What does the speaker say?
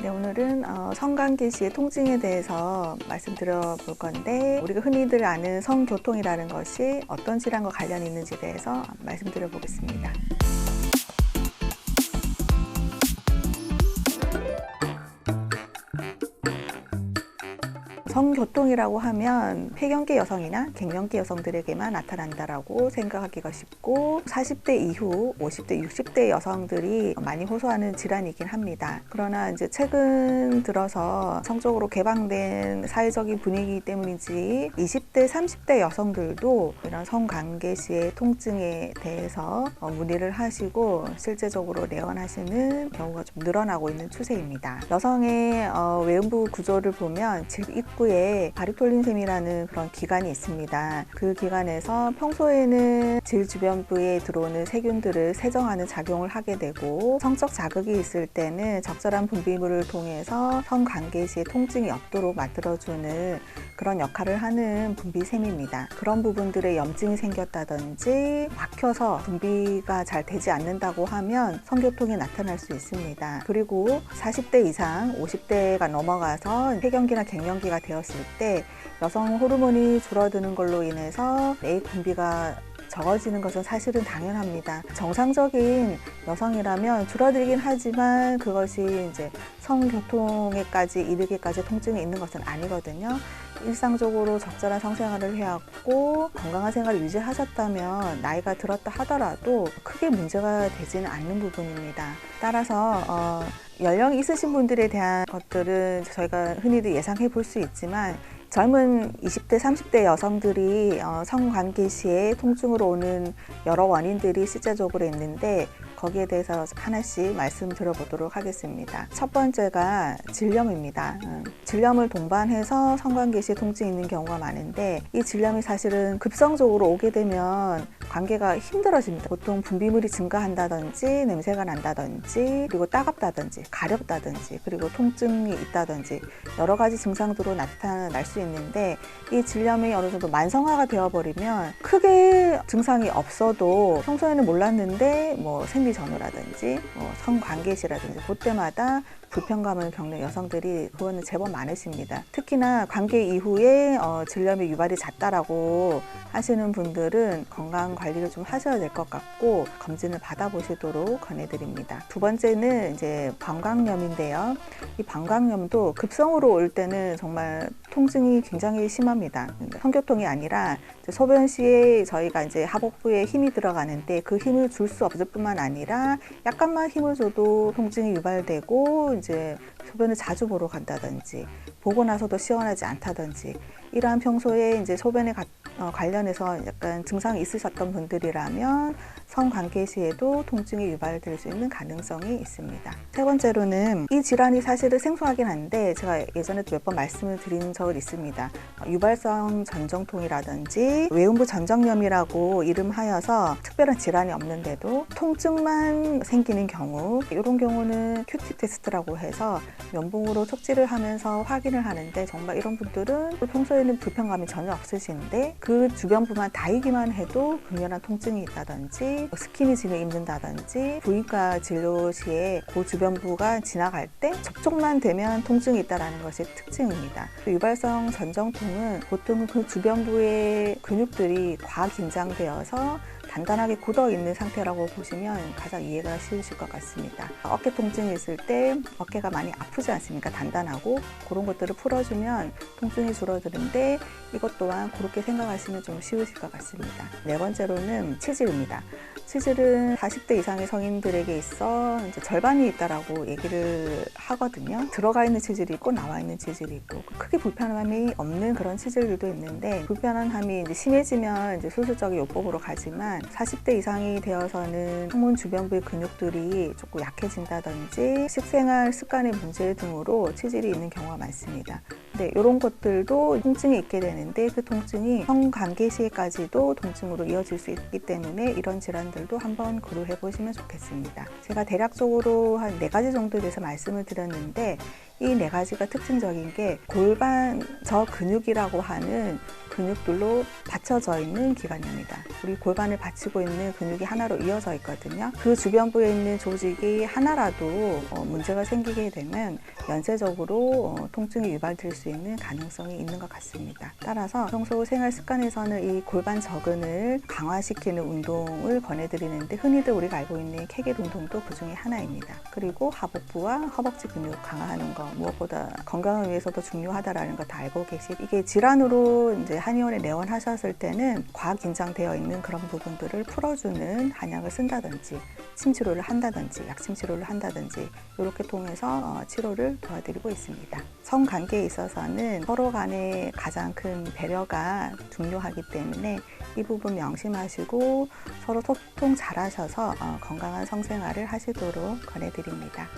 네, 오늘은 성관계 시의 통증에 대해서 말씀드려 볼 건데, 우리가 흔히들 아는 성교통이라는 것이 어떤 질환과 관련이 있는지에 대해서 말씀드려 보겠습니다. 성교통이라고 하면 폐경기 여성이나 갱년기 여성들에게만 나타난다라고 생각하기가 쉽고, 40대 이후 50대, 60대 여성들이 많이 호소하는 질환이긴 합니다. 그러나 이제 최근 들어서 성적으로 개방된 사회적인 분위기 때문인지 20대, 30대 여성들도 이런 성관계 시의 통증에 대해서 문의를 하시고 실제적으로 내원하시는 경우가 좀 늘어나고 있는 추세입니다. 여성의 외음부 구조를 보면 집 입구에 바리톨린샘이라는 그런 기관이 있습니다. 그 기관에서 평소에는 질 주변부에 들어오는 세균들을 세정하는 작용을 하게 되고, 성적 자극이 있을 때는 적절한 분비물을 통해서 성관계 시의 통증이 없도록 만들어주는 그런 역할을 하는 분비샘입니다. 그런 부분들에 염증이 생겼다든지 막혀서 분비가 잘 되지 않는다고 하면 성교통이 나타날 수 있습니다. 그리고 40대 이상 50대가 넘어가서 폐경기나 갱년기가 되었을 때 여성 호르몬이 줄어드는 걸로 인해서 내 분비가 적어지는 것은 사실은 당연합니다. 정상적인 여성이라면 줄어들긴 하지만 그것이 이제 성교통에까지 이르기까지 통증이 있는 것은 아니거든요. 일상적으로 적절한 성생활을 해왔고 건강한 생활을 유지하셨다면 나이가 들었다 하더라도 크게 문제가 되지는 않는 부분입니다. 따라서 연령이 있으신 분들에 대한 것들은 저희가 흔히들 예상해 볼 수 있지만, 젊은 20대, 30대 여성들이 성관계 시에 통증으로 오는 여러 원인들이 실제적으로 있는데, 거기에 대해서 하나씩 말씀드려 보도록 하겠습니다. 첫 번째가 질염입니다. 질염을 동반해서 성관계 시에 통증이 있는 경우가 많은데, 이 질염이 사실은 급성적으로 오게 되면 관계가 힘들어집니다. 보통 분비물이 증가한다든지 냄새가 난다든지, 그리고 따갑다든지 가렵다든지, 그리고 통증이 있다든지 여러 가지 증상으로 나타날 수 있는데, 이 질염이 어느 정도 만성화가 되어버리면 크게 증상이 없어도 평소에는 몰랐는데 생리전후라든지 성관계시라든지 그때마다 불편감을 겪는 여성들이 그거는 제법 많으십니다. 특히나 관계 이후에 질염이 유발이 잦다라고 하시는 분들은 건강 관리를 좀 하셔야 될 것 같고 검진을 받아보시도록 권해드립니다. 두 번째는 이제 방광염인데요. 이 방광염도 급성으로 올 때는 정말 통증이 굉장히 심합니다. 성교통이 아니라 소변 시에 저희가 이제 하복부에 힘이 들어가는데 그 힘을 줄 수 없을 뿐만 아니라 약간만 힘을 줘도 통증이 유발되고 이제 소변을 자주 보러 간다든지 보고 나서도 시원하지 않다든지, 이러한 평소에 이제 소변에 관련해서 약간 증상이 있으셨던 분들이라면 성관계 시에도 통증이 유발될 수 있는 가능성이 있습니다. 세 번째로는 이 질환이 사실은 생소하긴 한데 제가 예전에도 몇 번 말씀을 드린 적이 있습니다. 유발성 전정통이라든지 외음부 전정염이라고 이름하여서 특별한 질환이 없는데도 통증만 생기는 경우, 이런 경우는 큐티 테스트라고 해서 면봉으로 촉지를 하면서 확인을 하는데, 정말 이런 분들은 평소에는 불편감이 전혀 없으신데 그 주변부만 닿이기만 해도 극렬한 통증이 있다든지, 스키니진을 입는다든지, 부인과 진료 시에 그 주변부가 지나갈 때 접촉만 되면 통증이 있다는 것이 특징입니다. 유발성 전정통은 보통 그 주변부의 근육들이 과긴장되어서 단단하게 굳어 있는 상태라고 보시면 가장 이해가 쉬우실 것 같습니다. 어깨 통증이 있을 때 어깨가 많이 아프지 않습니까? 단단하고 그런 것들을 풀어주면 통증이 줄어드는데, 이것 또한 그렇게 생각하시면 좀 쉬우실 것 같습니다. 네 번째로는 치질입니다. 치질은 40대 이상의 성인들에게 있어 이제 절반이 있다라고 얘기를 하거든요. 들어가 있는 치질이 있고 나와 있는 치질이 있고, 크게 불편함이 없는 그런 치질들도 있는데, 불편함이 이제 심해지면 이제 수술적인 요법으로 가지만 40대 이상이 되어서는 항문 주변부의 근육들이 조금 약해진다든지 식생활 습관의 문제 등으로 치질이 있는 경우가 많습니다. 근데 이런 것들도 통증이 있게 되는데, 그 통증이 성관계 시에까지도 통증으로 이어질 수 있기 때문에 이런 질환들도 한번 고려해 보시면 좋겠습니다. 제가 대략적으로 한 4가지 정도에 대해서 말씀을 드렸는데, 이 네 가지가 특징적인 게 골반 저 근육이라고 하는 근육들로 받쳐져 있는 기관입니다. 우리 골반을 받치고 있는 근육이 하나로 이어져 있거든요. 그 주변부에 있는 조직이 하나라도 문제가 생기게 되면 연쇄적으로 통증이 유발될 수 있는 가능성이 있는 것 같습니다. 따라서 평소 생활 습관에서는 이 골반 저근을 강화시키는 운동을 권해드리는데 흔히들 우리가 알고 있는 케겔 운동도 그 중에 하나입니다. 그리고 하복부와 허벅지 근육 강화하는 것 무엇보다 건강을 위해서도 중요하다라는 거 다 알고 이게 질환으로 이제 한의원에 내원하셨을 때는 과긴장되어 있는 그런 부분들을 풀어주는 한약을 쓴다든지 침치료를 한다든지 약침 치료를 한다든지 이렇게 통해서 치료를 도와드리고 있습니다. 성관계에 있어서는 서로 간의 가장 큰 배려가 중요하기 때문에 이 부분 명심하시고 서로 소통 잘 하셔서 건강한 성생활을 하시도록 권해드립니다.